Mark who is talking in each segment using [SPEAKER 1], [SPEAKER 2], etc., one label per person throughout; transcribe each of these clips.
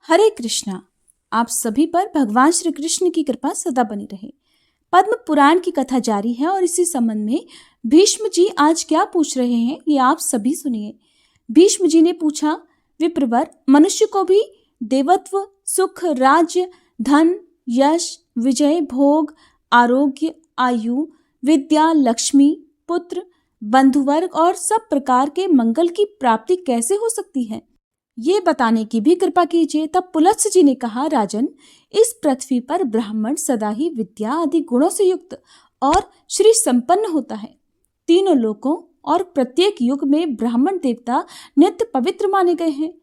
[SPEAKER 1] हरे कृष्णा। आप सभी पर भगवान श्री कृष्ण की कृपा सदा बनी रहे। पद्म पुराण की कथा जारी है और इसी संबंध में भीष्म जी आज क्या पूछ रहे हैं ये आप सभी सुनिए। भीष्म जी ने पूछा, विप्रवर, मनुष्य को भी देवत्व, सुख, राज्य, धन, यश, विजय, भोग, आरोग्य, आयु, विद्या, लक्ष्मी, पुत्र, बंधुवर्ग और सब प्रकार के मंगल की प्राप्ति कैसे हो सकती है, ये बताने की भी कृपा कीजिए। तब पुलत्स्य जी ने कहा, राजन, इस पृथ्वी पर ब्राह्मण सदा ही विद्या आदि गुणों से युक्त और श्री संपन्न होता है। तीनों लोकों और प्रत्येक युग में ब्राह्मण देवता नित्य पवित्र माने गए हैं।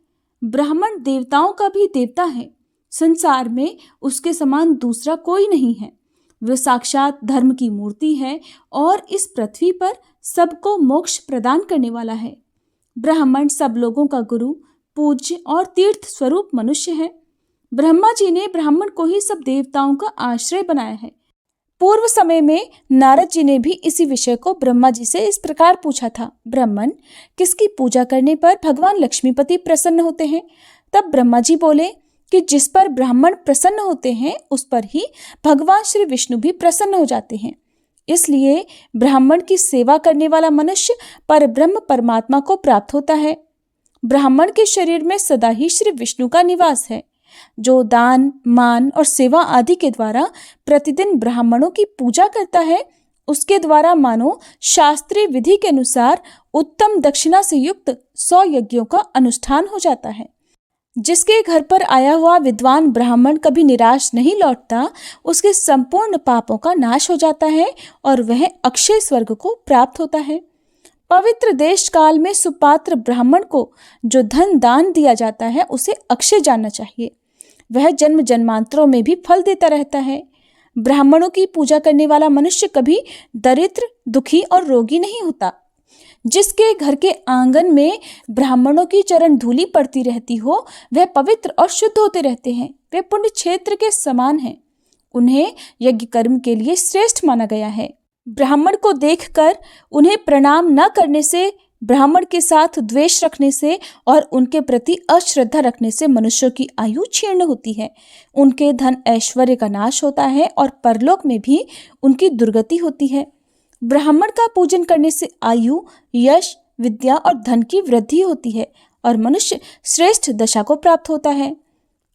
[SPEAKER 1] ब्राह्मण देवताओं का भी देवता है। संसार में उसके समान दूसरा कोई नहीं है। वह साक्षात धर्म की मूर्ति है और इस पृथ्वी पर सबको मोक्ष प्रदान करने वाला है। ब्राह्मण सब लोगों का गुरु, पूज्य और तीर्थ स्वरूप मनुष्य है। ब्रह्मा जी ने ब्राह्मण को ही सब देवताओं का आश्रय बनाया है। पूर्व समय में नारद जी ने भी इसी विषय को ब्रह्मा जी से इस प्रकार पूछा था, ब्राह्मण, किसकी पूजा करने पर भगवान लक्ष्मीपति प्रसन्न होते हैं? तब ब्रह्मा जी बोले कि जिस पर ब्राह्मण प्रसन्न होते हैं उस पर ही भगवान श्री विष्णु भी प्रसन्न हो जाते हैं। इसलिए ब्राह्मण की सेवा करने वाला मनुष्य पर ब्रह्म परमात्मा को प्राप्त होता है। ब्राह्मण के शरीर में सदा ही श्री विष्णु का निवास है। जो दान, मान और सेवा आदि के द्वारा प्रतिदिन ब्राह्मणों की पूजा करता है, उसके द्वारा मानो शास्त्रीय विधि के अनुसार उत्तम दक्षिणा से युक्त 100 यज्ञों का अनुष्ठान हो जाता है। जिसके घर पर आया हुआ विद्वान ब्राह्मण कभी निराश नहीं लौटता, उसके संपूर्ण पापों का नाश हो जाता है और वह अक्षय स्वर्ग को प्राप्त होता है। पवित्र देश काल में सुपात्र ब्राह्मण को जो धन दान दिया जाता है उसे अक्षय जानना चाहिए। वह जन्म जन्मांतरों में भी फल देता रहता है। ब्राह्मणों की पूजा करने वाला मनुष्य कभी दरिद्र, दुखी और रोगी नहीं होता। जिसके घर के आंगन में ब्राह्मणों की चरण धूलि पड़ती रहती हो, वह पवित्र और शुद्ध होते रहते हैं। वे पुण्य क्षेत्र के समान हैं। उन्हें यज्ञ कर्म के लिए श्रेष्ठ माना गया है। ब्राह्मण को देखकर उन्हें प्रणाम न करने से, ब्राह्मण के साथ द्वेष रखने से और उनके प्रति अश्रद्धा रखने से मनुष्यों की आयु क्षीण होती है। उनके धन ऐश्वर्य का नाश होता है और परलोक में भी उनकी दुर्गति होती है। ब्राह्मण का पूजन करने से आयु, यश, विद्या और धन की वृद्धि होती है और मनुष्य श्रेष्ठ दशा को प्राप्त होता है।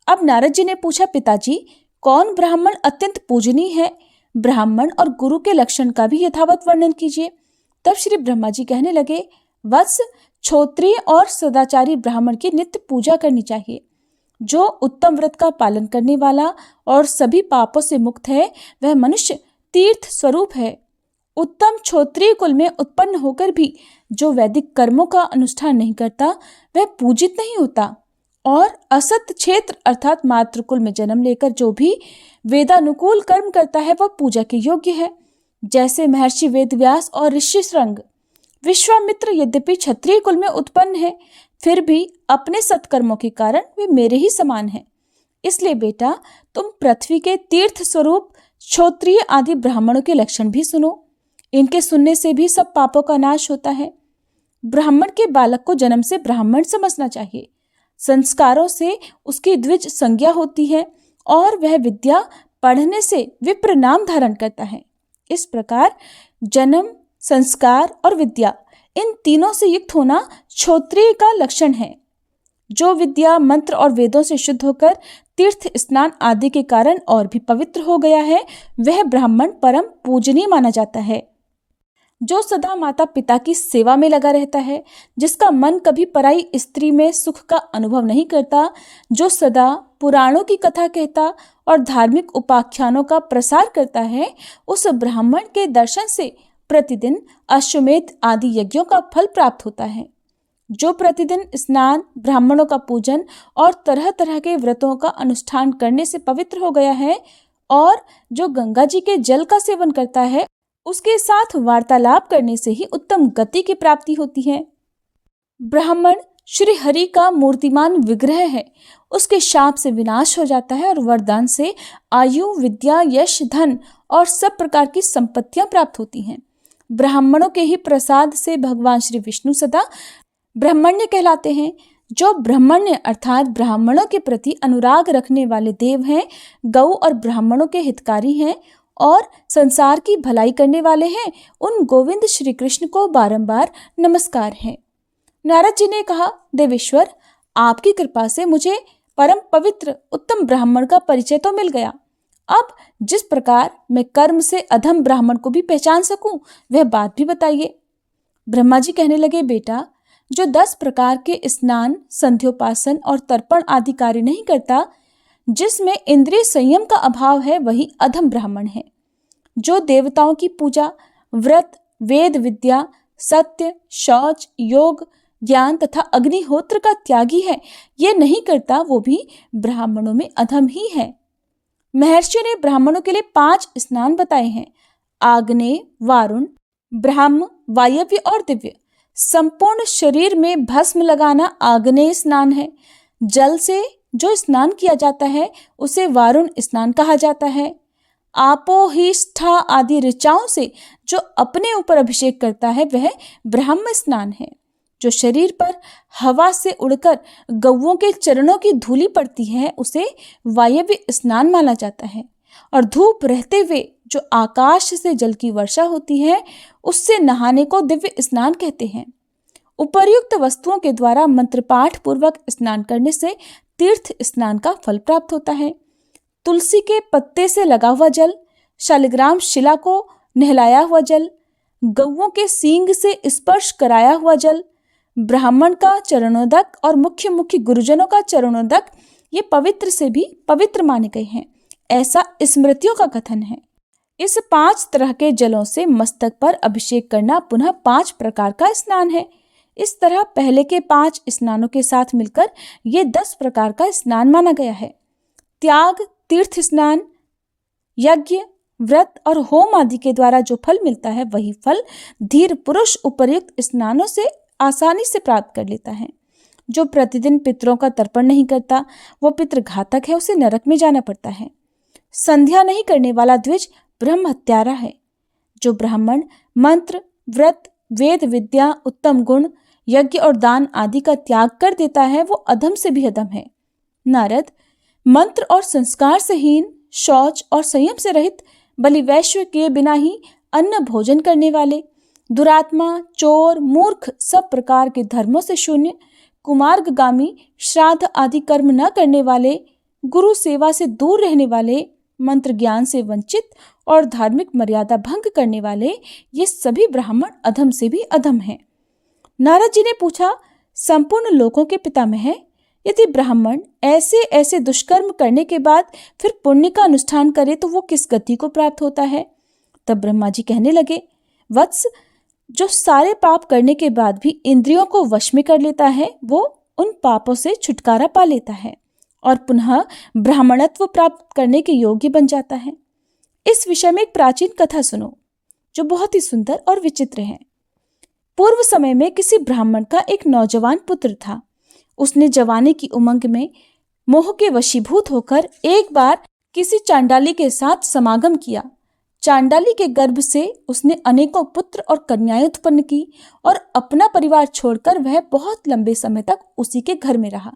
[SPEAKER 1] अब नारद जी ने पूछा, पिताजी, कौन ब्राह्मण अत्यंत पूजनीय है? ब्राह्मण और गुरु के लक्षण का भी यथावत वर्णन कीजिए। तब श्री ब्रह्मा जी कहने लगे, वत्स, क्षत्रिय और सदाचारी ब्राह्मण की नित्य पूजा करनी चाहिए। जो उत्तम व्रत का पालन करने वाला और सभी पापों से मुक्त है, वह मनुष्य तीर्थ स्वरूप है। उत्तम क्षत्रिय कुल में उत्पन्न होकर भी जो वैदिक कर्मों का अनुष्ठान नहीं करता, वह पूजित नहीं होता। और असत क्षेत्र अर्थात मातृकुल में जन्म लेकर जो भी वेदानुकूल कर्म करता है, वह पूजा के योग्य है। जैसे महर्षि वेदव्यास और ऋषि श्रंग। विश्वामित्र यद्यपि क्षत्रिय कुल में उत्पन्न है, फिर भी अपने सत्कर्मों के कारण वे मेरे ही समान हैं। इसलिए बेटा, तुम पृथ्वी के तीर्थ स्वरूप क्षत्रिय आदि ब्राह्मणों के लक्षण भी सुनो। इनके सुनने से भी सब पापों का नाश होता है। ब्राह्मण के बालक को जन्म से ब्राह्मण समझना चाहिए। संस्कारों से उसकी द्विज संज्ञा होती है और वह विद्या पढ़ने से विप्र नाम धारण करता है। इस प्रकार जन्म, संस्कार और विद्या, इन तीनों से युक्त होना क्षत्रिय का लक्षण है। जो विद्या, मंत्र और वेदों से शुद्ध होकर तीर्थ स्नान आदि के कारण और भी पवित्र हो गया है, वह ब्राह्मण परम पूजनीय माना जाता है। जो सदा माता पिता की सेवा में लगा रहता है, जिसका मन कभी पराई स्त्री में सुख का अनुभव नहीं करता, जो सदा पुराणों की कथा कहता और धार्मिक उपाख्यानों का प्रसार करता है, उस ब्राह्मण के दर्शन से प्रतिदिन अश्वमेध आदि यज्ञों का फल प्राप्त होता है। जो प्रतिदिन स्नान, ब्राह्मणों का पूजन और तरह तरह के व्रतों का अनुष्ठान करने से पवित्र हो गया है और जो गंगा जी के जल का सेवन करता है, उसके साथ वार्तालाप करने से ही उत्तम गति की प्राप्ति होती है। ब्राह्मण श्री हरि का मूर्तिमान विग्रह है। उसके शाप से विनाश हो जाता है और वरदान से आयु, विद्या, यश, धन और सब प्रकार की संपत्तियां प्राप्त होती हैं। ब्राह्मणों के ही प्रसाद से भगवान श्री विष्णु सदा ब्रह्मण्य कहलाते हैं। जो ब्राह्मण्य अर्थात ब्राह्मणों के प्रति अनुराग रखने वाले देव हैं, गौ और ब्राह्मणों के हितकारी हैं और संसार की भलाई करने वाले हैं, उन गोविंद श्री कृष्ण को बारंबार नमस्कार है। नारद जी ने कहा, देवेश्वर, आपकी कृपा से मुझे परम पवित्र उत्तम ब्राह्मण का परिचय तो मिल गया। अब जिस प्रकार मैं कर्म से अधम ब्राह्मण को भी पहचान सकूं, वह बात भी बताइए। ब्रह्मा जी कहने लगे, बेटा, जो 10 प्रकार के स्नान, संध्योपासन और तर्पण आदि कार्य नहीं करता, जिसमें इंद्रिय संयम का अभाव है, वही अधम ब्राह्मण है। जो देवताओं की पूजा, व्रत, वेद विद्या, सत्य, शौच, योग, ज्ञान तथा अग्निहोत्र का त्यागी है, ये नहीं करता, वो भी ब्राह्मणों में अधम ही है। महर्षियों ने ब्राह्मणों के लिए 5 स्नान बताए हैं: आग्नेय, वारुण, ब्राह्म, वायव्य और दिव्य। संपूर्ण शरीर में भस्म लगाना आग्नेय स्नान है। जल से जो स्नान किया जाता है उसे वारुण स्नान कहा जाता है। आपोहिष्ठा आदि ऋचाओं से जो अपने ऊपर अभिषेक करता है वह ब्राह्म स्नान है। जो शरीर पर हवा से उड़कर गौओं के चरणों की धूली पड़ती है उसे वायव्य स्नान माना जाता है। और धूप रहते हुए जो आकाश से जल की वर्षा होती है उससे नहाने को दिव्य स्नान कहते हैं। उपर्युक्त वस्तुओं के द्वारा मंत्रपाठ पूर्वक स्नान करने से तीर्थ स्नान का फल प्राप्त होता है। तुलसी के पत्ते से लगा हुआ जल, शालिग्राम शिला को नहलाया हुआ जल, गौओं के सींग से स्पर्श कराया हुआ जल, ब्राह्मण का चरणोदक और मुख्य मुख्य गुरुजनों का चरणोदक, ये पवित्र से भी पवित्र माने गए हैं, ऐसा स्मृतियों का कथन है। इस 5 तरह के जलों से मस्तक पर अभिषेक करना पुनः 5 प्रकार का स्नान है। इस तरह पहले के 5 स्नानों के साथ मिलकर ये 10 प्रकार का स्नान माना गया है। त्याग, तीर्थ स्नान, यज्ञ, व्रत और होम आदि के द्वारा जो फल मिलता है वही फल धीर पुरुष उपर्युक्त स्नानों से आसानी से प्राप्त कर लेता है। जो प्रतिदिन पितरों का तर्पण नहीं करता वो पितृ घातक है, उसे नरक में जाना पड़ता है। संध्या नहीं करने वाला द्विज ब्रह्म हत्यारा है। जो ब्राह्मण मंत्र, व्रत, वेद विद्या, उत्तम गुण, यज्ञ और दान आदि का त्याग कर देता है वो अधम से भी अधम है। नारद, मंत्र और संस्कार से हीन, शौच और संयम से रहित, बलिवैश्य किए बिना ही अन्न भोजन करने वाले, दुरात्मा, चोर, मूर्ख, सब प्रकार के धर्मों से शून्य, कुमार्गगामी, श्राद्ध आदि कर्म न करने वाले, गुरु सेवा से दूर रहने वाले, मंत्र ज्ञान से वंचित और धार्मिक मर्यादा भंग करने वाले, ये सभी ब्राह्मण अधम से भी अधम हैं। नारद जी ने पूछा, संपूर्ण लोकों के पितामह है, यदि ब्राह्मण ऐसे ऐसे दुष्कर्म करने के बाद फिर पुण्य का अनुष्ठान करे तो वो किस गति को प्राप्त होता है? तब ब्रह्मा जी कहने लगे, वत्स, जो सारे पाप करने के बाद भी इंद्रियों को वश में कर लेता है वो उन पापों से छुटकारा पा लेता है और पुनः ब्राह्मणत्व प्राप्त करने के योग्य बन जाता है। इस विषय में एक प्राचीन कथा सुनो जो बहुत ही सुंदर और विचित्र है। पूर्व समय में किसी ब्राह्मण का एक नौजवान पुत्र था। उसने जवानी की उमंग में मोह के वशीभूत होकर एक बार किसी चांडाली के साथ समागम किया। चांडाली के गर्भ से उसने अनेकों पुत्र और कन्याएं उत्पन्न की और अपना परिवार छोड़कर वह बहुत लंबे समय तक उसी के घर में रहा।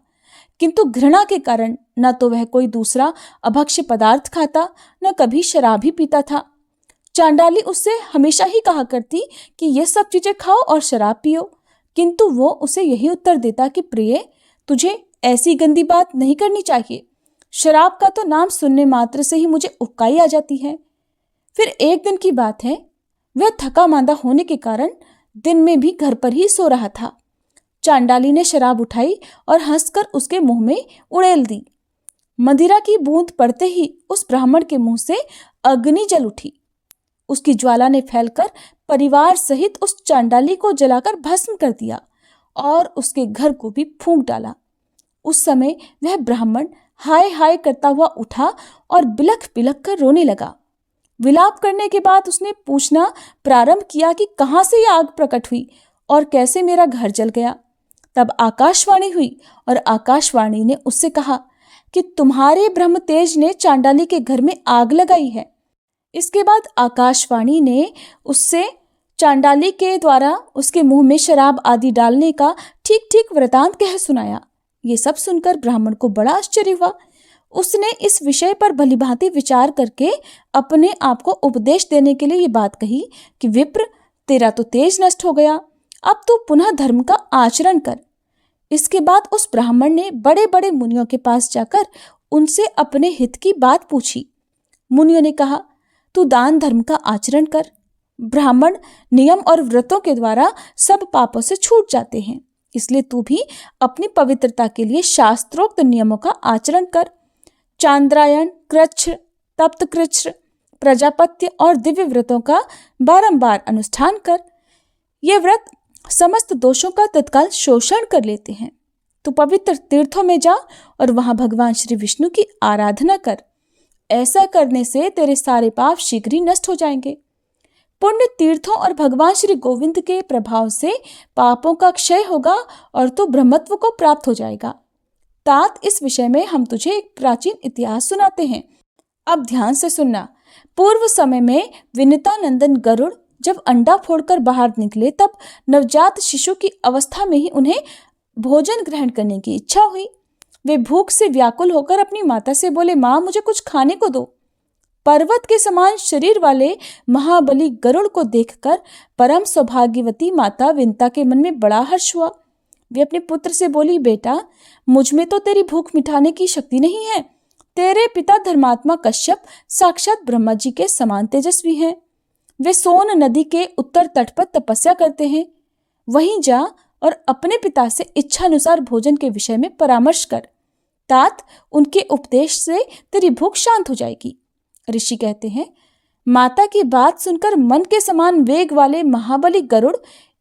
[SPEAKER 1] किंतु घृणा के कारण न तो वह कोई दूसरा अभक्ष्य पदार्थ खाता, न कभी शराब ही पीता था। चांडाली उससे हमेशा ही कहा करती कि ये सब चीजें खाओ और शराब पियो, किंतु वो उसे यही उत्तर देता कि प्रिय, तुझे ऐसी गंदी बात नहीं करनी चाहिए। शराब का तो नाम सुनने मात्र से ही मुझे उबकाई आ जाती है। फिर एक दिन की बात है, वह थका मांदा होने के कारण दिन में भी घर पर ही सो रहा था। चांडाली ने शराब उठाई और हंसकर उसके मुंह में उड़ेल दी। मदिरा की बूंद पड़ते ही उस ब्राह्मण के मुंह से अग्नि जल उठी। उसकी ज्वाला ने फैलकर परिवार सहित उस चांडाली को जलाकर भस्म कर दिया और उसके घर को भी फूंक डाला। उस समय वह ब्राह्मण हाय हाय करता हुआ उठा और बिलख बिलख कर रोने लगा। विलाप करने के बाद उसने पूछना प्रारंभ किया कि कहाँ से यह आग प्रकट हुई और कैसे मेरा घर जल गया। तब आकाशवाणी हुई और आकाशवाणी ने उससे कहा कि तुम्हारे ब्रह्म तेज ने चांडाली के घर में आग लगाई है। इसके बाद आकाशवाणी ने उससे चांडाली के द्वारा उसके मुंह में शराब आदि डालने का ठीक ठीक वृतांत कह सुनाया। ये सब सुनकर ब्राह्मण को बड़ा आश्चर्य हुआ। उसने इस विषय पर भलीभांति विचार करके अपने आप को उपदेश देने के लिए ये बात कही कि विप्र, तेरा तो तेज नष्ट हो गया, अब तू पुनः धर्म का आचरण कर। इसके बाद उस ब्राह्मण ने बड़े बड़े मुनियों के पास जाकर उनसे अपने हित की बात पूछी। मुनियों ने कहा, तू दान धर्म का आचरण कर। ब्राह्मण नियम और व्रतों के द्वारा सब पापों से छूट जाते हैं, इसलिए तू भी अपनी पवित्रता के लिए शास्त्रोक्त नियमों का आचरण कर। चांद्रायण, कृच्छ, तप्त कृच्छ, प्रजापत्य और दिव्य व्रतों का बारंबार अनुष्ठान कर। ये व्रत समस्त दोषों का तत्काल शोषण कर लेते हैं। तू पवित्र तीर्थों में जा और वहां भगवान श्री विष्णु की आराधना कर। ऐसा करने से तेरे सारे पाप शीघ्र ही नष्ट हो जाएंगे। पुण्य तीर्थों और भगवान श्री गोविंद के प्रभाव से पापों का क्षय होगा और तू ब्रह्मत्व को प्राप्त हो जाएगा। तात, इस विषय में हम तुझे एक प्राचीन इतिहास सुनाते हैं, अब ध्यान से सुनना। पूर्व समय में विनीतानंदन गरुड़ जब अंडा फोड़कर बाहर निकले, तब नवजात शिशु की अवस्था में ही उन्हें भोजन ग्रहण करने की इच्छा हुई। वे भूख से व्याकुल होकर अपनी माता से बोले, माँ, मुझे कुछ खाने को दो। पर्वत के समान शरीर वाले महाबली गरुड़ को देखकर परम सौभाग्यवती माता विंता के मन में बड़ा हर्ष हुआ। वे अपने पुत्र से बोली, बेटा, मुझ में तो तेरी भूख मिटाने की शक्ति नहीं है। तेरे पिता धर्मात्मा कश्यप साक्षात ब्रह्मा जी के समान तेजस्वी हैं। वे सोन नदी के उत्तर तट पर तपस्या करते हैं। वहीं जा और अपने पिता से इच्छानुसार भोजन के विषय में परामर्श कर। तात, उनके उपदेश से तेरी भूख शांत हो जाएगी। ऋषि कहते हैं, माता की बात सुनकर मन के समान वेग वाले महाबली गरुड़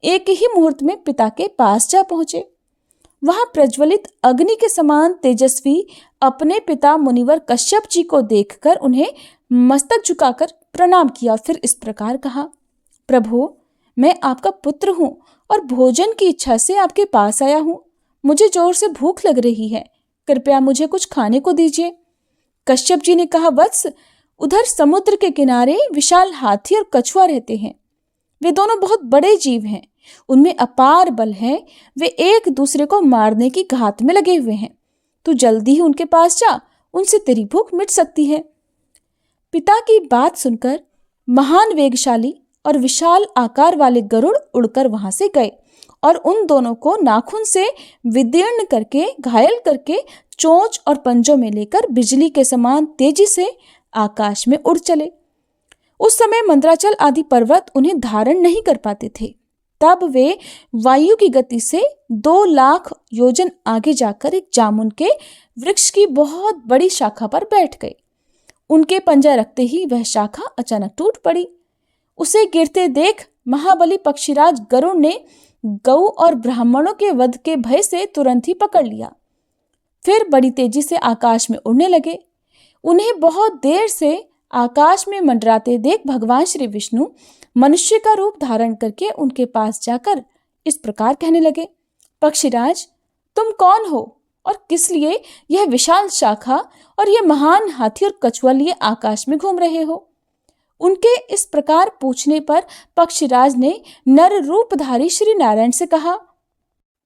[SPEAKER 1] एक ही मुहूर्त में पिता के पास जा पहुंचे। वहां प्रज्वलित अग्नि के समान तेजस्वी अपने पिता मुनिवर कश्यप जी को देखकर उन्हें मस्तक झुकाकर प्रणाम किया। फिर इस प्रकार कहा, प्रभु, मैं आपका पुत्र हूं और भोजन की इच्छा से आपके पास आया हूं। मुझे जोर से भूख लग रही है, कृपया मुझे कुछ खाने को दीजिए। कश्यप जी ने कहा, वत्स, उधर समुद्र के किनारे विशाल हाथी और कछुआ रहते हैं। वे दोनों बहुत बड़े जीव हैं, उनमें अपार बल है। वे एक दूसरे को मारने की घात में लगे हुए हैं। तू जल्दी ही उनके पास जा, उनसे तेरी भूख मिट सकती है। पिता की बात सुनकर महान वेगशाली और विशाल आकार वाले गरुड़ उड़कर वहां से गए और उन दोनों को नाखून से विदीर्ण करके, घायल करके, चोंच और पंजों में लेकर बिजली के समान तेजी से आकाश में उड़ चले। उस समय मंद्राचल आदि पर्वत उन्हें धारण नहीं कर पाते थे। तब वे वायु की गति से 2 लाख योजन आगे जाकर एक जामुन के वृक्ष की बहुत बड़ी शाखा पर बैठ गए। उनके पंजा रखते ही वह शाखा अचानक टूट पड़ी। उसे गिरते देख महाबली पक्षीराज गरुड़ ने गऊ और ब्राह्मणों के वध के भय से तुरंत ही पकड़ लिया। फिर बड़ी तेजी से आकाश में उड़ने लगे। उन्हें बहुत देर से आकाश में मंडराते देख भगवान श्री विष्णु मनुष्य का रूप धारण करके उनके पास जाकर इस प्रकार कहने लगे, पक्षीराज, तुम कौन हो और किस लिए यह विशाल शाखा और यह महान हाथी और कछुआ लिए आकाश में घूम रहे हो? उनके इस प्रकार पूछने पर पक्षीराज ने नर रूपधारी श्री नारायण से कहा,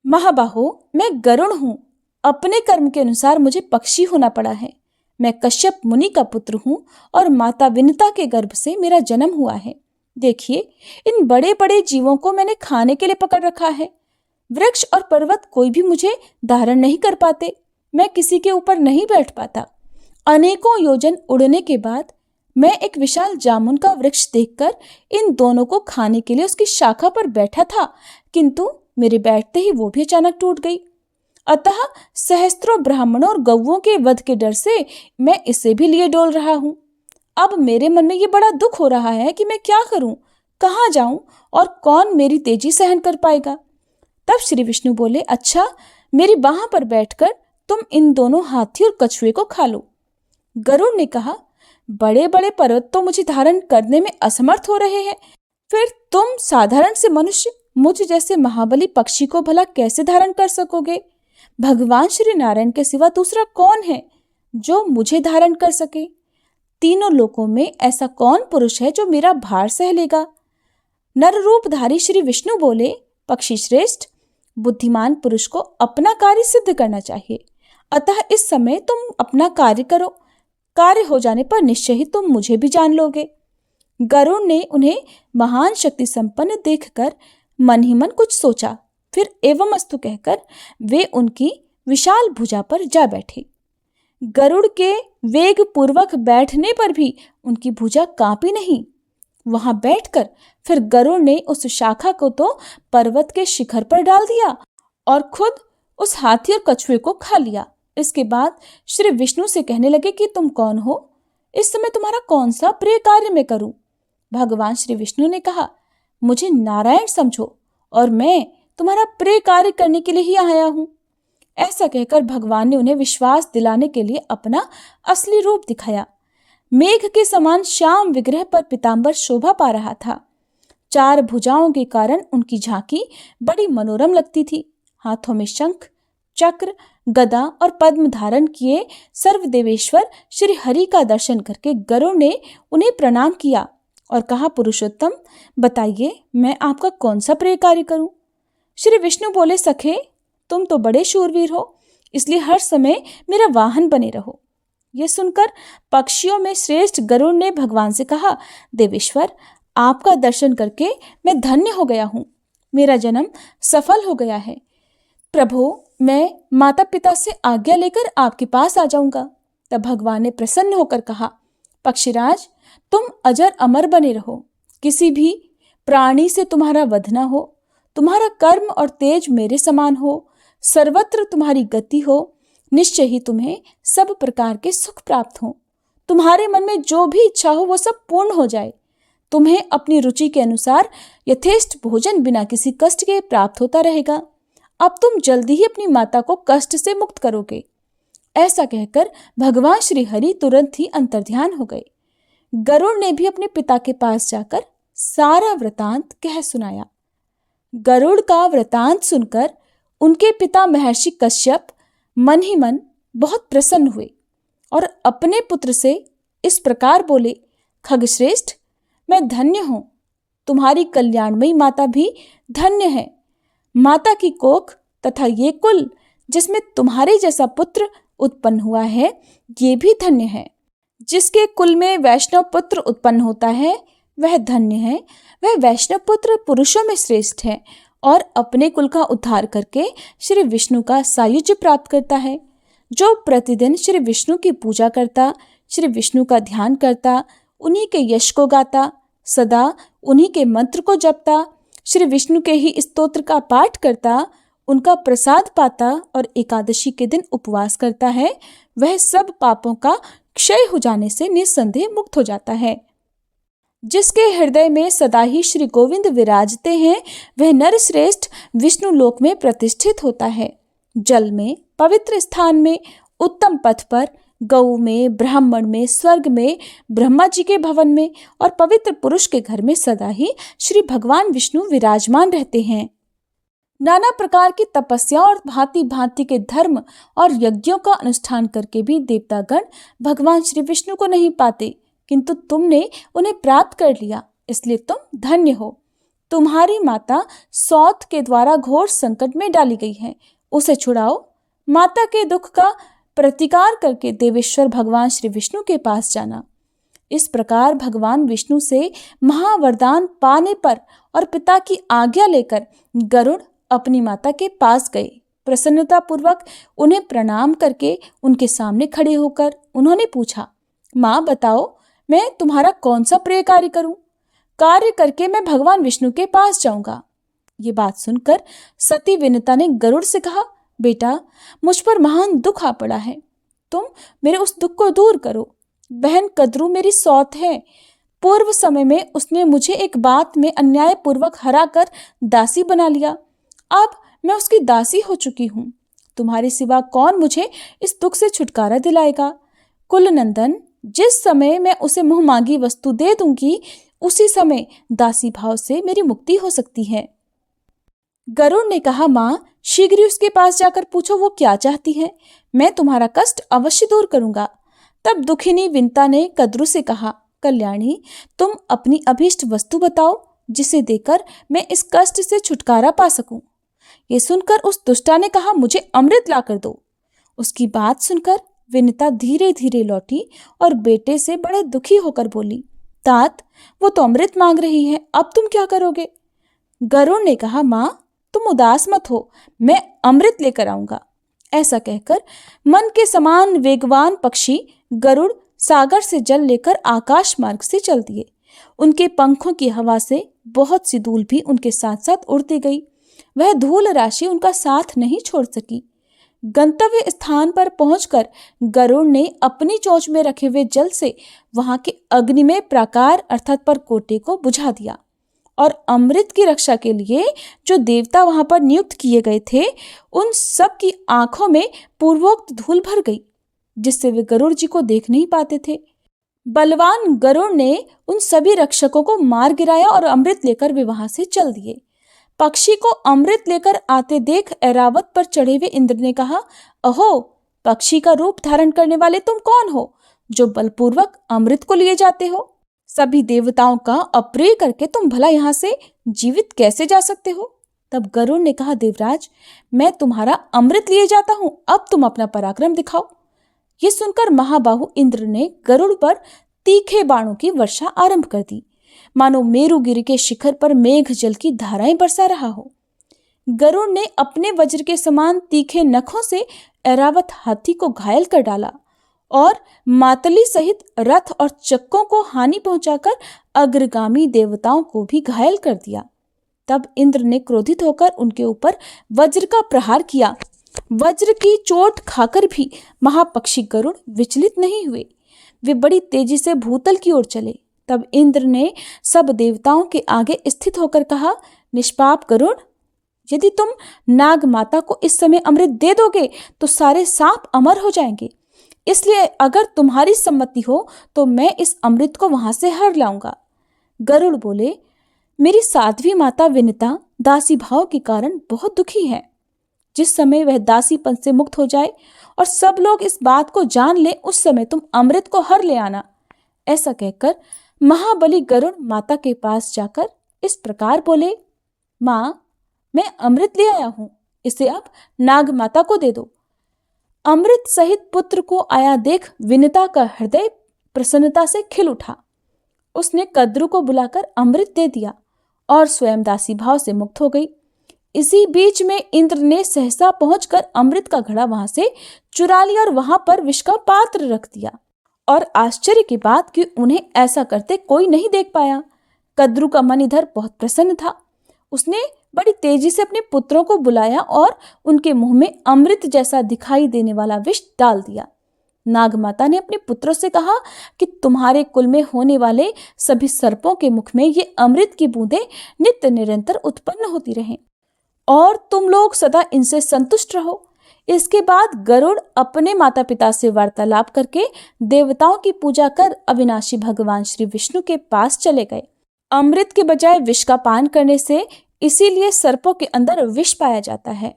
[SPEAKER 1] महाबाहो, मैं गरुड़ हूं। अपने कर्म के अनुसार मुझे पक्षी होना पड़ा है। मैं कश्यप मुनि का पुत्र हूं और माता विनता के गर्भ से मेरा जन्म हुआ है। देखिए, इन बड़े बड़े जीवों को मैंने खाने के लिए पकड़ रखा है। वृक्ष और पर्वत कोई भी मुझे धारण नहीं कर पाते। मैं किसी के ऊपर नहीं बैठ पाता। अनेकों योजन उड़ने के बाद मैं एक विशाल जामुन का वृक्ष देखकर इन दोनों को खाने के लिए उसकी शाखा पर बैठा था, किंतु मेरे बैठते ही वो भी अचानक टूट गई। अतः सहस्त्रों ब्राह्मणों और गौओं के वध के डर से मैं इसे भी लिए डोल रहा हूँ। अब मेरे मन में ये बड़ा दुख हो रहा है कि मैं क्या करूं, कहाँ जाऊं और कौन मेरी तेजी सहन कर पाएगा। तब श्री विष्णु बोले, अच्छा, मेरी बाह पर बैठकर तुम इन दोनों हाथी और कछुए को खा लो। गरुड़ ने कहा, बड़े बड़े पर्वत तो मुझे धारण करने में असमर्थ हो रहे हैं, फिर तुम साधारण से मनुष्य मुझ जैसे महाबली पक्षी को भला कैसे धारण कर सकोगे? भगवान श्री नारायण के सिवा दूसरा कौन है जो मुझे धारण कर सके? तीनों लोकों में ऐसा कौन पुरुष है जो मेरा भार सह लेगा? नर रूपधारी श्री विष्णु बोले, पक्षी श्रेष्ठ, बुद्धिमान पुरुष को अपना कार्य सिद्ध करना चाहिए। अतः इस समय तुम अपना कार्य करो, कार्य हो जाने पर निश्चय ही तुम मुझे भी जान लोगे। गरुड़ ने उन्हें महान शक्ति संपन्न देखकर मन ही मन कुछ सोचा, फिर एवं अस्तु कहकर वे उनकी विशाल भुजा पर जा बैठे। गरुड़ के वेग पूर्वक बैठने पर भी उनकी भुजा कांपी नहीं। वहां बैठकर फिर गरुड़ ने उस शाखा को तो पर्वत के शिखर पर डाल दिया और खुद उस हाथी और कछुए को खा लिया। इसके बाद श्री विष्णु से कहने लगे कि तुम कौन हो, इस समय तुम्हारा कौन सा प्रिय कार्य मैं करूं। भगवान श्री विष्णु ने कहा, मुझे नारायण समझो और मैं तुम्हारा प्रिय कार्य करने के लिए ही आया हूं। ऐसा कहकर भगवान ने उन्हें विश्वास दिलाने के लिए अपना असली रूप दिखाया। मेघ के समान श्याम विग्रह पर पीतांबर शोभा पा रहा था। 4 भुजाओं के कारण उनकी झांकी बड़ी मनोरम लगती थी। हाथों में शंख, चक्र, गदा और पद्म धारण किए सर्वदेवेश्वर श्री हरि का दर्शन करके गरुड़ ने उन्हें प्रणाम किया और कहा, पुरुषोत्तम बताइए मैं आपका कौन सा प्रिय कार्य करूं। श्री विष्णु बोले, सखे तुम तो बड़े शूरवीर हो, इसलिए हर समय मेरा वाहन बने रहो। यह सुनकर पक्षियों में श्रेष्ठ गरुड़ ने भगवान से कहा, देवेश्वर आपका दर्शन करके मैं धन्य हो गया हूँ, मेरा जन्म सफल हो गया है। प्रभु मैं माता पिता से आज्ञा लेकर आपके पास आ जाऊंगा। तब भगवान ने प्रसन्न होकर कहा, पक्षीराज तुम अजर अमर बने रहो, किसी भी प्राणी से तुम्हारा वध न हो, तुम्हारा कर्म और तेज मेरे समान हो, सर्वत्र तुम्हारी गति हो, निश्चय ही तुम्हें सब प्रकार के सुख प्राप्त हो, तुम्हारे मन में जो भी इच्छा हो वो सब पूर्ण हो जाए, तुम्हें अपनी रुचि के अनुसार यथेष्ट भोजन बिना किसी कष्ट के प्राप्त होता रहेगा। अब तुम जल्दी ही अपनी माता को कष्ट से मुक्त करोगे। ऐसा कहकर भगवान श्री हरि तुरंत ही अंतर्ध्यान हो गए। गरुड़ ने भी अपने पिता के पास जाकर सारा वृतांत कह सुनाया। गरुड़ का वृतांत सुनकर उनके पिता महर्षि कश्यप मन ही मन बहुत प्रसन्न हुए और अपने पुत्र से इस प्रकार बोले, खगश्रेष्ठ मैं धन्य हूं, तुम्हारी कल्याणमयी माता भी धन्य है। माता की कोख तथा ये कुल जिसमें तुम्हारे जैसा पुत्र उत्पन्न हुआ है ये भी धन्य है। जिसके कुल में वैष्णव पुत्र उत्पन्न होता है वह धन्य है। वह वैष्णव पुत्र पुरुषों में श्रेष्ठ है और अपने कुल का उद्धार करके श्री विष्णु का सायुज्य प्राप्त करता है। जो प्रतिदिन श्री विष्णु की पूजा करता, श्री विष्णु का ध्यान करता, उन्हीं के यश को गाता, सदा उन्हीं के मंत्र को जपता, श्री विष्णु के ही स्तोत्र का पाठ करता, उनका प्रसाद पाता और एकादशी के दिन उपवास करता है, वह सब पापों का क्षय हो जाने से निस्संदेह मुक्त हो जाता है। जिसके हृदय में सदा ही श्री गोविंद विराजते हैं वह नर श्रेष्ठ विष्णु लोक में प्रतिष्ठित होता है। जल में, पवित्र स्थान में, उत्तम पथ पर, गौ में, ब्राह्मण में, स्वर्ग में, ब्रह्मा जी के भवन में और पवित्र पुरुष के घर में सदा ही श्री भगवान विष्णु विराजमान रहते हैं। नाना प्रकार की तपस्या और भांति भांति के धर्म और यज्ञों का अनुष्ठान करके भी देवतागण भगवान श्री विष्णु को नहीं पाते, किंतु तुमने उन्हें प्राप्त कर लिया, इसलिए तुम धन्य हो। तुम्हारी माता सौत के द्वारा घोर संकट में डाली गई है, उसे छुड़ाओ। माता के दुख का प्रतिकार करके देवेश्वर भगवान श्री विष्णु के पास जाना। इस प्रकार भगवान विष्णु से महावरदान पाने पर और पिता की आज्ञा लेकर गरुड़ अपनी माता के पास गए। प्रसन्नता पूर्वक उन्हें प्रणाम करके उनके सामने खड़े होकर उन्होंने पूछा, माँ बताओ मैं तुम्हारा कौन सा प्रिय कार्य करूं? कार्य करके मैं भगवान विष्णु के पास जाऊंगा। ये बात सुनकर सती विनता ने गरुड़ से कहा, बेटा मुझ पर महान दुख आ पड़ा है, तुम मेरे उस दुख को दूर करो। बहन कद्रू मेरी सौत है। पूर्व समय में उसने मुझे एक बात में अन्याय पूर्वक हरा कर दासी बना लिया। अब मैं उसकी दासी हो चुकी हूँ। तुम्हारे सिवा कौन मुझे इस दुख से छुटकारा दिलाएगा? कुलनंदन, जिस समय मैं उसे मुंह मांगी वस्तु दे दूंगी उसी समय दासी भाव से मेरी मुक्ति हो सकती है। गरुड़ ने कहा, माँ शीघ्र ही उसके पास जाकर पूछो वो क्या चाहती है, मैं तुम्हारा कष्ट अवश्य दूर करूंगा। तब दुखिनी विनता ने कद्रू से कहा, कल्याणी तुम अपनी अभीष्ट वस्तु बताओ जिसे देकर मैं इस कष्ट से छुटकारा पा सकूं। ये सुनकर उस दुष्टा ने कहा, मुझे अमृत ला कर दो। उसकी बात सुनकर विनिता धीरे धीरे लौटी और बेटे से बड़े दुखी होकर बोली, तात, वो तो अमृत मांग रही है, अब तुम क्या करोगे? गरुड़ ने कहा, माँ तुम उदास मत हो, मैं अमृत लेकर आऊंगा। ऐसा कहकर मन के समान वेगवान पक्षी गरुड़ सागर से जल लेकर आकाश मार्ग से चल दिए। उनके पंखों की हवा से बहुत सी धूल भी उनके साथ साथ उड़ती गई। वह धूल राशि उनका साथ नहीं छोड़ सकी। गंतव्य स्थान पर पहुंचकर गरुड़ ने अपनी चोंच में रखे हुए जल से वहां के अग्निमय प्राकार अर्थात परकोटे को बुझा दिया और अमृत की रक्षा के लिए जो देवता वहां पर नियुक्त किए गए थे, उन सब की आंखों में पूर्वोक्त धूल भर गई, जिससे वे गरुड़ जी को देख नहीं पाते थे। बलवान गरुड़ ने उन सभी रक्षकों को मार गिराया और अमृत लेकर वे वहां से चल दिए। पक्षी को अमृत लेकर आते देख ऐरावत पर चढ़े हुए इंद्र ने कहा, अहो, पक्षी का रूप धारण करने वाले तुम कौन हो, जो बलपूर्वक अमृत को लिए जाते हो? सभी देवताओं का अप्रिय करके तुम भला यहाँ से जीवित कैसे जा सकते हो? तब गरुड़ ने कहा, देवराज, मैं तुम्हारा अमृत लिए जाता हूँ, अब तुम अपना पराक्रम दिखाओ। ये सुनकर महाबाहु इंद्र ने गरुड़ पर तीखे बाणों की वर्षा आरंभ कर दी, मानो मेरुगिरी के शिखर पर मेघ जल की धाराएं बरसा रहा हो। गरुड़ ने अपने वज्र के समान तीखे नखों से ऐरावत हाथी को घायल कर डाला और मातली सहित रथ और चक्कों को हानि पहुंचाकर अग्रगामी देवताओं को भी घायल कर दिया। तब इंद्र ने क्रोधित होकर उनके ऊपर वज्र का प्रहार किया। वज्र की चोट खाकर भी महापक्षी गरुड़ विचलित नहीं हुए। वे बड़ी तेजी से भूतल की ओर चले। तब इंद्र ने सब देवताओं के आगे स्थित होकर कहा, निष्पाप गरुड़, यदि तुम नाग माता को इस समय अमृत दे दोगे तो सारे सांप अमर हो जाएंगे। इसलिए अगर तुम्हारी सम्मति हो तो मैं इस अमृत को वहां से हर लाऊंगा। गरुड़ बोले, मेरी साध्वी माता विनिता दासी भाव के कारण बहुत दुखी है। जिस समय वह दासीपन से मुक्त हो जाए और सब लोग इस बात को जान ले, उस समय तुम अमृत को हर ले आना। ऐसा कहकर महाबली गरुड़ माता के पास जाकर इस प्रकार बोले, माँ, मैं अमृत ले आया हूं, इसे अब नाग माता को दे दो। अमृत सहित पुत्र को आया देख विनिता का हृदय प्रसन्नता से खिल उठा। उसने कद्रू को बुलाकर अमृत दे दिया और स्वयं दासी भाव से मुक्त हो गई। इसी बीच में इंद्र ने सहसा पहुंचकर अमृत का घड़ा वहां से चुरा लिया और वहां पर विष का पात्र रख दिया। और आश्चर्य की बात कि उन्हें ऐसा करते कोई नहीं देख पाया। कद्रू का मन इधर बहुत प्रसन्न था। उसने बड़ी तेजी से अपने पुत्रों को बुलाया और उनके मुंह में अमृत जैसा दिखाई देने वाला विष डाल दिया। नाग माता ने अपने पुत्रों से कहा कि तुम्हारे कुल में होने वाले सभी सर्पों के मुख में ये अमृत की बूंदें नित्य निरंतर उत्पन्न होती रहें और तुम लोग सदा इनसे संतुष्ट रहो। इसके बाद गरुड़ अपने माता पिता से वार्तालाप करके देवताओं की पूजा कर अविनाशी भगवान श्री विष्णु के पास चले गए। अमृत के बजाय विष का पान करने से इसीलिए सर्पों के अंदर विष पाया जाता है।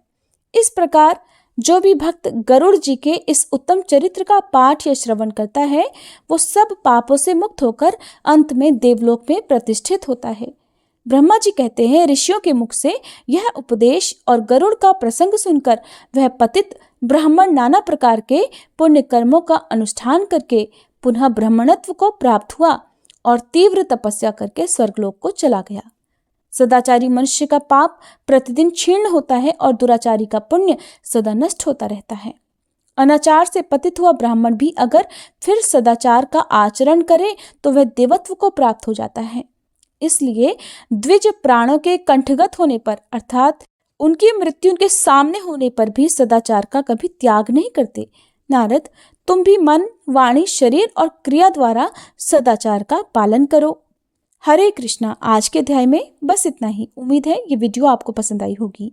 [SPEAKER 1] इस प्रकार जो भी भक्त गरुड़ जी के इस उत्तम चरित्र का पाठ या श्रवण करता है, वो सब पापों से मुक्त होकर अंत में देवलोक में प्रतिष्ठित होता है। ब्रह्मा जी कहते हैं, ऋषियों के मुख से यह उपदेश और गरुड़ का प्रसंग सुनकर वह पतित ब्राह्मण नाना प्रकार के पुण्य कर्मों का अनुष्ठान करके पुनः ब्राह्मणत्व को प्राप्त हुआ और तीव्र तपस्या करके स्वर्गलोक को चला गया। सदाचारी मनुष्य का पाप प्रतिदिन क्षीण होता है और दुराचारी का पुण्य सदा नष्ट होता रहता है। अनाचार से पतित हुआ ब्राह्मण भी अगर फिर सदाचार का आचरण करे तो वह देवत्व को प्राप्त हो जाता है। इसलिए द्विज प्राणों के कंठगत होने पर अर्थात उनकी मृत्यु उनके सामने होने पर भी सदाचार का कभी त्याग नहीं करते। नारद, तुम भी मन, वाणी, शरीर और क्रिया द्वारा सदाचार का पालन करो। हरे कृष्णा। आज के अध्याय में बस इतना ही। उम्मीद है ये वीडियो आपको पसंद आई होगी।